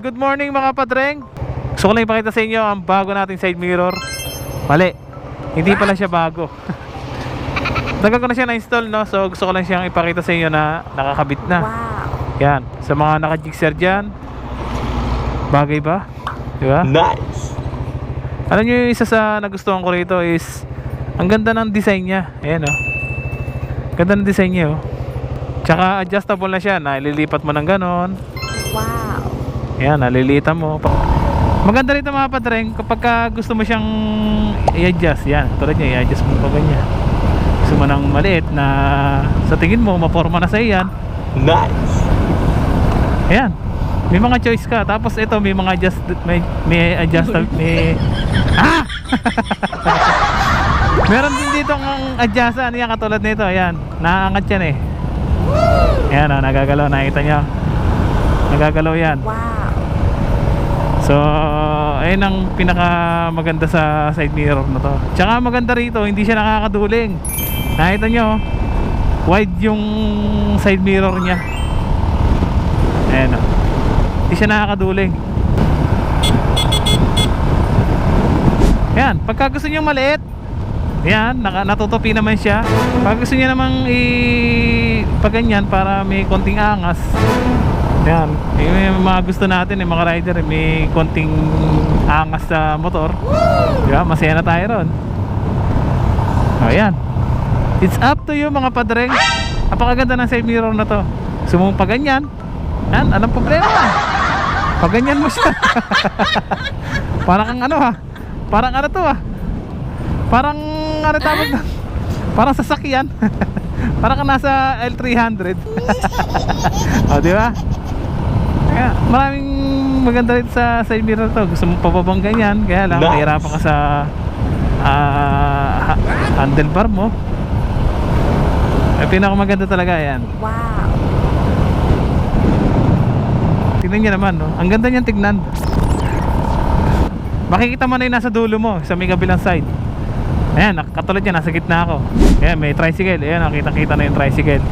Good morning mga padreng. Gusto ko lang ipakita sa inyo ang bago nating side mirror. Mali, hindi pala siya bago. Tagal ko na siya na-install, no? So gusto ko lang siyang ipakita sa inyo na nakakabit na. Yan, sa mga naka-jigsaw dyan, bagay ba? Diba? Nice. Alam nyo yung isa sa nagustuhan ko rito is ang ganda ng design niya. Ayan, oh. Ganda ng design niya, oh. Tsaka adjustable na siya, nalilipat mo ng ganon. Wow. Ayan, nalilitan mo. Maganda rito mga padreng kapag gusto mo siyang i-adjust. Yan, tulad niya, i-adjust mo pa ganyan. Gusto mo ng maliit na sa tingin mo, maporma na sa iyan. Nice. Ayan, may mga choice ka. Tapos ito, may mga may adjustable, meron din dito ang adjustan. Yan, katulad nito. Ayan, naaangat yan eh. Ayan, nagagalaw. Nakita nyo, nagagalaw yan. Wow. So, ayun ang pinaka maganda sa side mirror na to. Tsaka maganda rito, hindi siya nakakaduling. Nakita nyo, wide yung side mirror niya. Ayan, oh. Hindi siya nakakaduling. Ayan, pagka gusto nyo maliit, ayan, natutupi naman siya. Pag gusto nyo namang paganyan para may konting angas, yan, yung mga gusto natin, yung mga rider, may konting angas sa motor. Diba? Masaya na tayo ron. Ayan. It's up to you mga padreng. Napakaganda ng side mirror na to. Gusto mo pa ganyan? Yan, anong problema? Pag ganyan mo siya. Parang kang ano ha? Parang ano to ha? Parang ano tawag na? Parang sasakyan. Parang kang nasa L300. O, diba? Kaya, maraming maganda rin sa side mirror to. Gusto mo pababang ganyan, kaya lang Nice. mahirapan ka sa handlebar mo. Pinakamaganda talaga yan. Wow. Tingnan nyo naman, no? Ang ganda niyan tignan. Makikita mo na yung nasa dulo mo, sa may kabilang side. Ayan, katulad yan, nasa gitna ako. Ayan, may tricycle. Ayan, nakita na yung tricycle.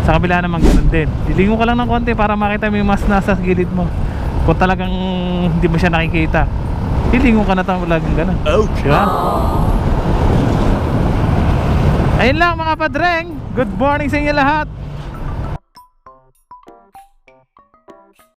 Sa kabila naman ganun din. Lilingo ka lang ng konti para makita mo yung mas nasa gilid mo. Kung talagang hindi mo siya nakikita, lilingo ka na talagang ganun. Okay. Diba? Ayun lang mga padreng. Good morning sa inyo lahat.